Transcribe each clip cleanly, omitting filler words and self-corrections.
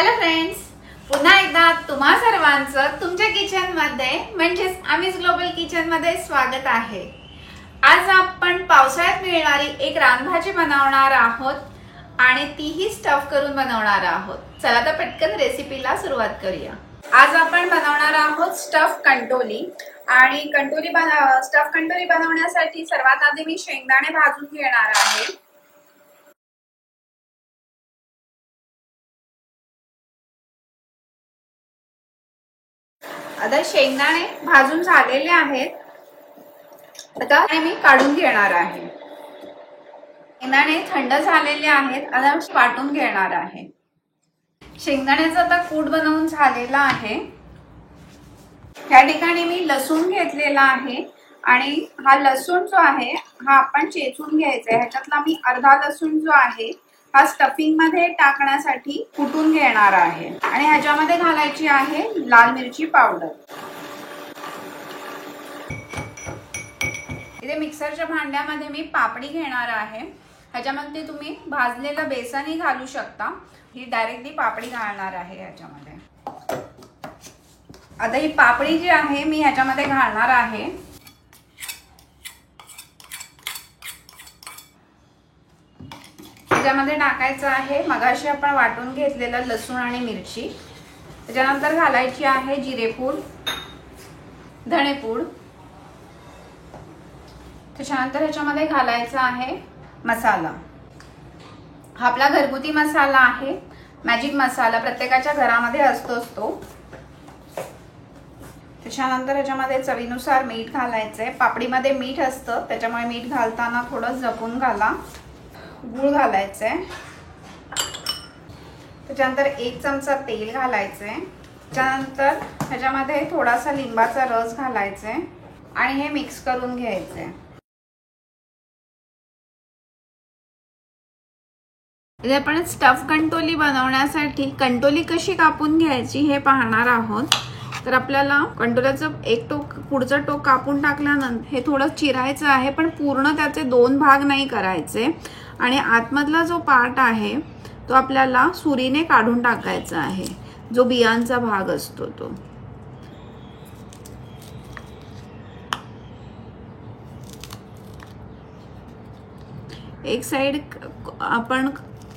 Hello friends, पुन्हा एकदा तुम्हा सर्वांचं तुमच्या किचन मध्ये म्हणजेच आम्हीच ग्लोबल किचन मध्ये स्वागत आहे। आज आपण पावसाळ्यात मिळणारी एक रानभाजी बनवणार आहोत आणि तीही स्टफ करून बनवणार आहोत। चला तर पटकन रेसिपीला सुरुवात करूया। आज आपण बनवणार आहोत स्टफ कंटोली आणि स्टफ कंटोली बनवण्यासाठी सर्वात आधी मी शेंगदाणे भाजून घेणार आहे। आता शेंगदाणे भाजून झालेले आहेत। आता मी काढून घेणार आहे। शेंगदाणे थंड झालेले आहेत। आता वाटून घेणार आहे। शेंगदाण्याचा आता कूट बनवून झालेला आहे। या ठिकाणी मी लसूण घेतलेला आहे आणि हा लसूण जो आहे हा आपण चेचून घ्यायचा आहे। ह्याच्यातला मी अर्धा लसूण जो आहे हा स्टफिंग मध्ये टाकण्यासाठी कुटून घेणार आहे आणि ह्याच्यामध्ये घालायची आहे लाल मिरची पावडर। इथे मिक्सरच्या भांड्यामध्ये मी पापडी घेणार आहे। ह्याच्यामध्ये तुम्ही भाजलेलं बेसनही घालू शकता। ही डायरेक्टली पापडी घालणार आहे ह्याच्यामध्ये। आता ही पापडी जी आहे मी ह्याच्यामध्ये घालणार आहे। त्याच्यामध्ये टाकायचं आहे मगाशी आपण वाटून घेतलेलं लसूण आणि मिरची। त्याच्यानंतर घालायची आहे जिरेपूड, धणेपूड। त्याच्यानंतर ह्याच्यामध्ये घालायचा आहे मसाला। हा आपला घरगुती मसाला आहे, मॅजिक मसाला, प्रत्येकाच्या घरामध्ये असतोच तो। त्याच्यानंतर ह्याच्यामध्ये चवीनुसार मीठ घालायचंय। पापडीमध्ये मीठ असतं त्याच्यामुळे मीठ घालताना थोडं जपून घाला। गूळ घालायचंय। त्याच्यानंतर 1 चमचा तेल घालायचंय। त्याच्यानंतर ह्याच्यामध्ये थोडासा लिंबाचा रस घालायचंय आणि हे मिक्स करून घ्यायचंय। इथे आपण स्टफ कंटोली बनवण्यासाठी कंटोली कशी कापून घ्यायची हे पाहणार आहोत। तर आपल्याला कंटोल्याचं एक टोक पुढचं टोक कापून टाकल्यानंतर हे थोडं चिरायचं आहे, पण पूर्ण त्याचे 2 भाग नाही करायचे आणि आतमधला जो पार्ट आहे तो आपल्याला सुरीने काढून टाकायचा आहे, जो बियांचा भाग असतो तो। एक साइड आपण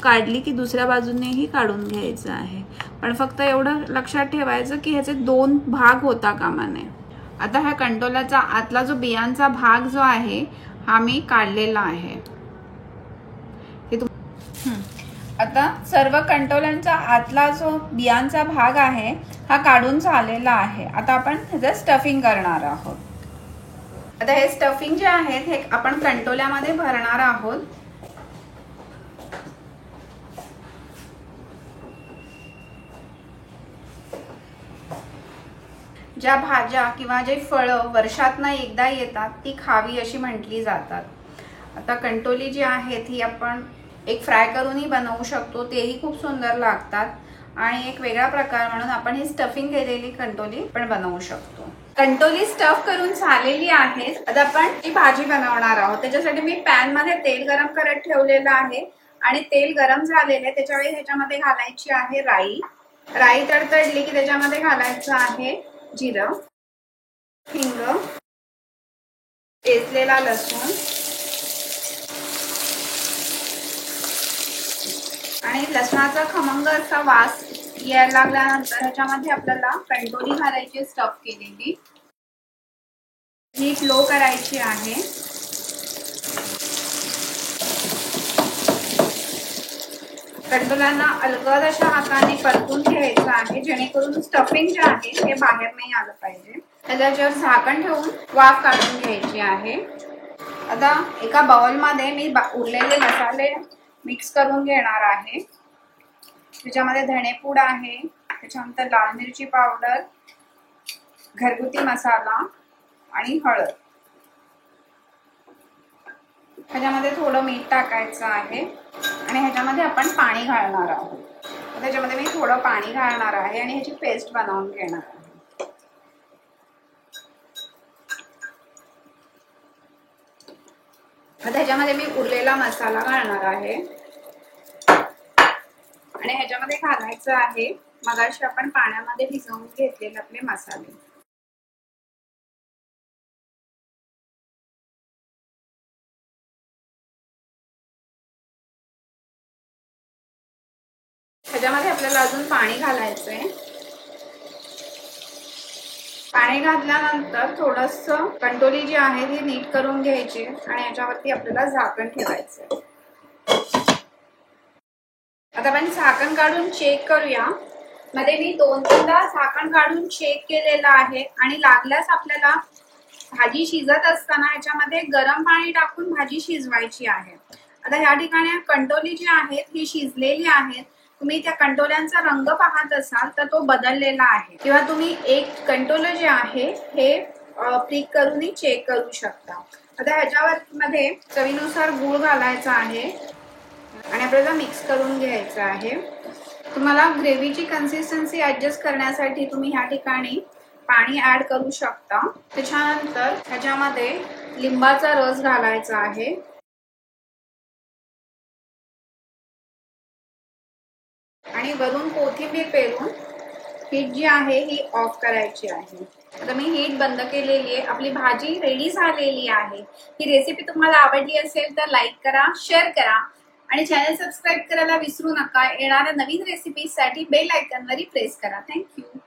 काढली की दुसऱ्या बाजूनेही काढून घ्यायचं आहे, पण फक्त एवढं लक्षात ठेवायचं की ह्याचे 2 भाग होता कामा नये। आता ह्या कंटोल्याचा आतला जो बियांचा भाग जो आहे हा मी काढलेला आहे। आता सर्व कंटोल्यांचा आतला जो बियांचा भाग आहे हा काढून झालेला आहे। आता आपण ह्याचं स्टफिंग करणार आहोत। आता हे स्टफिंग जे आहेत हे आपण कंटोल्यामध्ये भरणार आहोत। ज्या भाज्या किंवा जे फळं वर्षातनं एकदा येतात ती खावी अशी म्हटली जातात। आता कंटोली जी आहेत ही आपण एक फ्राय करूनही बनवू शकतो, तेही खूप सुंदर लागतात। आणि एक वेगळा प्रकार म्हणून आपण ही स्टफिंग केलेली कंटोली पण बनवू शकतो। कंटोली स्टफ करून झालेली आहे। आता आपण ही भाजी बनवणार आहोत। त्याच्यासाठी मी पॅन मध्ये तेल गरम करत ठेवलेलं आहे आणि तेल गरम झालेले त्याच्यावेळी ह्याच्यामध्ये घालायची आहे राई। राई तडतडली की त्याच्यामध्ये घालायचं आहे जिरं, हिंग, ठेचलेला लसूण आणि लसणाचा खमंग असा वास यायला लागल्यानंतर ह्याच्यामध्ये आपल्याला कंटोली घालायची स्टफ केलेली। हीट लो करायची आहे। कंटोल्यांना अलगद अशा हाताने परतून घ्यायचं आहे, जेणेकरून स्टफिंग जे आहे ते बाहेर नाही आलं पाहिजे। त्याच्यावर झाकण ठेवून वाफ काढून घ्यायची आहे। आता एका बाउल मध्ये मी उरलेले मसाले मिक्स करून घेणार आहे। त्याच्यामध्ये धणेपूड आहे, त्याच्यानंतर लाल मिरची पावडर, घरगुती मसाला आणि हळद। ह्याच्यामध्ये थोडं मीठ टाकायचं आहे आणि ह्याच्यामध्ये आपण पाणी घालणार आहोत। त्याच्यामध्ये मी थोडं पाणी घालणार आहे आणि ह्याची पेस्ट बनवून घेणार आहे। आता ह्याच्यामध्ये मी उरलेला मसाला घालणार आहे आणि ह्याच्यामध्ये घालायचं आहे मगाशी आपण पाण्यामध्ये भिजवून घेतलेले आपले मसाले. ह्याच्यामध्ये आपल्याला अजून पाणी घालायचंय. पाणी घातल्यानंतर थोडस कंटोली जी आहे ती नीट करून घ्यायची आणि याच्यावरती आपल्याला झाकण ठेवायचंय. आता आपण झाकण काढून चेक करूया. मध्ये मी 2-3दा झाकण काढून चेक केलेलं आहे आणि लागल्यास आपल्याला भाजी शिजत असताना ह्याच्यामध्ये गरम पाणी टाकून भाजी शिजवायची आहे. आता ह्या ठिकाणी कंटोली जी आहेत ही शिजलेली आहेत. तुम्ही त्या कंटोल्यांचा रंग पाहत असाल तर तो बदललेला आहे किंवा तुम्ही एक कंटोलं जे आहे हे प्रिक करूनही चेक करू शकता. आता ह्याच्यावर मध्ये चवीनुसार गूळ घालायचा आहे आणि आपल्याला मिक्स करून घ्यायचं आहे. तुम्हाला ग्रेव्हीची कन्सिस्टन्सी ऍडजस्ट करण्यासाठी तुम्ही ह्या ठिकाणी पाणी ऍड करू शकता. त्याच्यानंतर ह्याच्यामध्ये लिंबाचा रस घालायचा आहे आणि वरून कोथिंबीर पेरून हीट जी आहे ही ऑफ करायची आहे. आता मी हीट बंद केलेली आहे. आपली भाजी रेडी झालेली आहे. ही रेसिपी तुम्हाला आवडली असेल तर लाईक करा, शेअर करा आणि चॅनल सबस्क्राईब करायला विसरू नका. येणाऱ्या नवीन रेसिपीसाठी बेल आयकॉनवर प्रेस करा. थँक्यू.